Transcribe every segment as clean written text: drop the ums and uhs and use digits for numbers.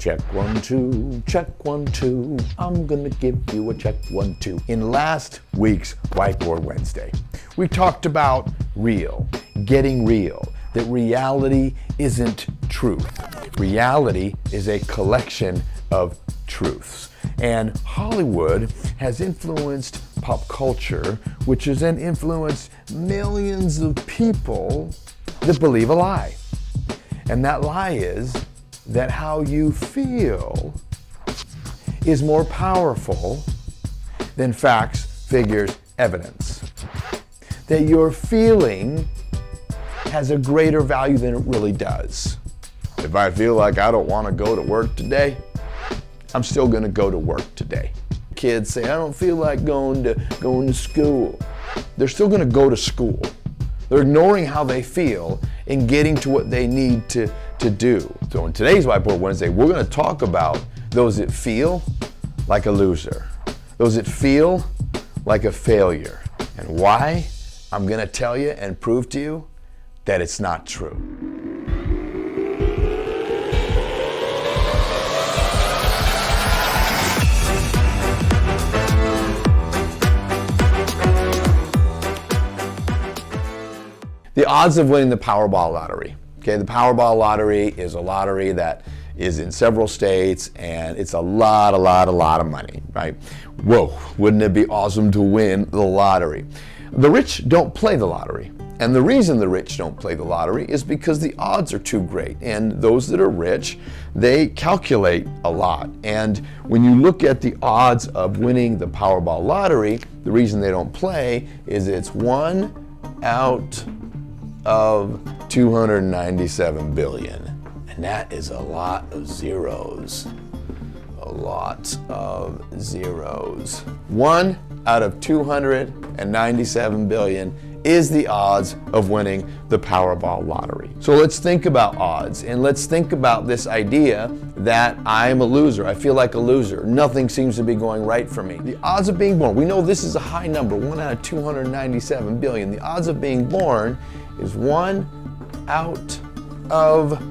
Check 1, 2, check 1, 2. I'm gonna give you a check 1, 2. In last week's Whiteboard Wednesday, we talked about real, getting real, that reality isn't truth. Reality is a collection of truths. And Hollywood has influenced pop culture, which has then influenced millions of people that believe a lie. And that lie is that how you feel is more powerful than facts, figures, evidence. That your feeling has a greater value than it really does. If I feel like I don't want to go to work today, I'm still going to go to work today. Kids say, I don't feel like going to school. They're still going to go to school. They're ignoring how they feel and getting to what they need to do. So in today's Whiteboard Wednesday, we're going to talk about those that feel like a loser, those that feel like a failure, and why I'm going to tell you and prove to you that it's not true. The odds of winning the Powerball lottery. Okay, the Powerball lottery is a lottery that is in several states, and it's a lot of money, right? Whoa, wouldn't it be awesome to win the lottery? The rich don't play the lottery. And the reason the rich don't play the lottery is because the odds are too great. And those that are rich, they calculate a lot. And when you look at the odds of winning the Powerball lottery, the reason they don't play is it's 1 out of 297 billion. And that is a lot of zeros. A lot of zeros. 1 out of 297 billion is the odds of winning the Powerball lottery. So let's think about odds, and let's think about this idea that I'm a loser. I feel like a loser. Nothing seems to be going right for me. The odds of being born, we know this is a high number, 1 out of 297 billion. The odds of being born is 1 out of,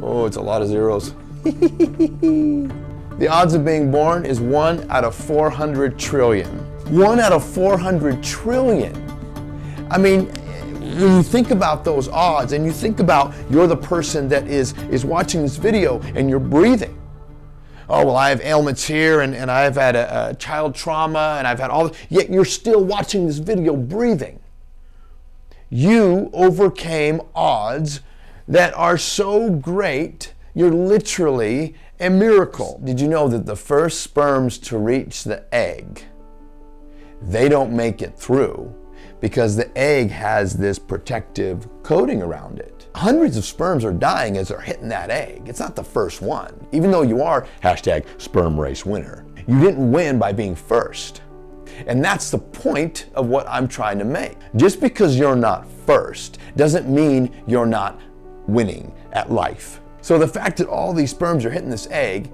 oh, it's a lot of zeros. The odds of being born is 1 out of 400 trillion. 1 out of 400 trillion. I mean, when you think about those odds and you think about you're the person that is watching this video and you're breathing. Oh, well, I have ailments here and I've had a child trauma and I've had all, yet you're still watching this video breathing. You overcame odds that are so great, you're literally a miracle. Did you know that the first sperms to reach the egg, they don't make it through because the egg has this protective coating around it? Hundreds of sperms are dying as they're hitting that egg. It's not the first one. Even though you are #sperm race winner, you didn't win by being first. And that's the point of what I'm trying to make. Just because you're not first doesn't mean you're not winning at life. So the fact that all these sperms are hitting this egg,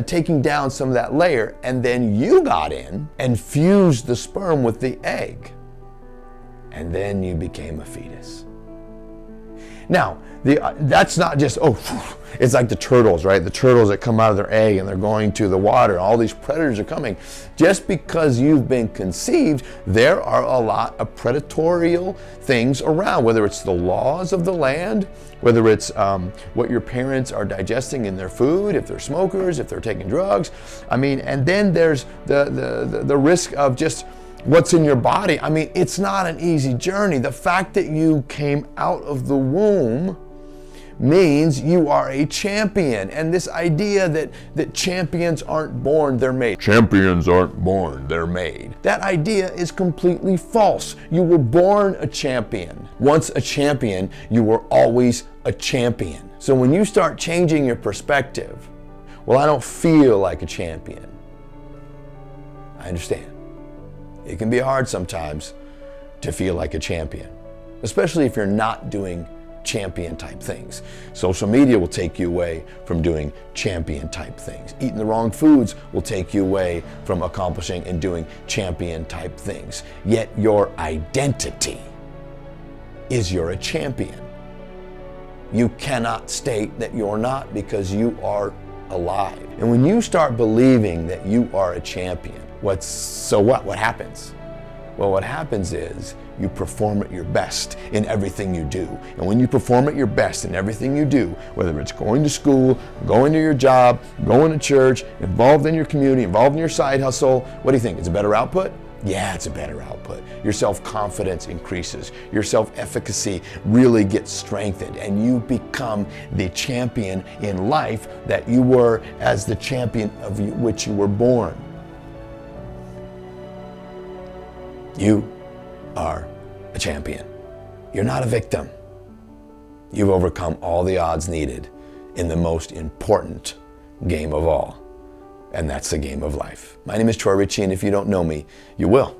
taking down some of that layer, and then you got in and fused the sperm with the egg, and then you became a fetus. Now, that's not just, it's like the turtles, right? The turtles that come out of their egg and they're going to the water, and all these predators are coming. Just because you've been conceived, there are a lot of predatorial things around, whether it's the laws of the land, whether it's what your parents are digesting in their food, if they're smokers, if they're taking drugs. I mean, and then there's the risk of just what's in your body. I mean, it's not an easy journey. The fact that you came out of the womb means you are a champion. And this idea that champions aren't born, they're made. Champions aren't born, they're made. That idea is completely false. You were born a champion. Once a champion, you were always a champion. So when you start changing your perspective, well, I don't feel like a champion. I understand. It can be hard sometimes to feel like a champion, especially if you're not doing champion type things. Social media will take you away from doing champion type things. Eating the wrong foods will take you away from accomplishing and doing champion type things. Yet your identity is you're a champion. You cannot state that you're not, because you are alive. And when you start believing that you are a champion, what happens? Well, what happens is you perform at your best in everything you do. And when you perform at your best in everything you do, whether it's going to school, going to your job, going to church, involved in your community, involved in your side hustle, what do you think? It's a better output? Yeah, it's a better output. Your self-confidence increases. Your self-efficacy really gets strengthened, and you become the champion in life that you were as the champion of which you were born. You are a champion. You're not a victim. You've overcome all the odds needed in the most important game of all, and that's the game of life. My name is Troy Ritchie, and if you don't know me, you will.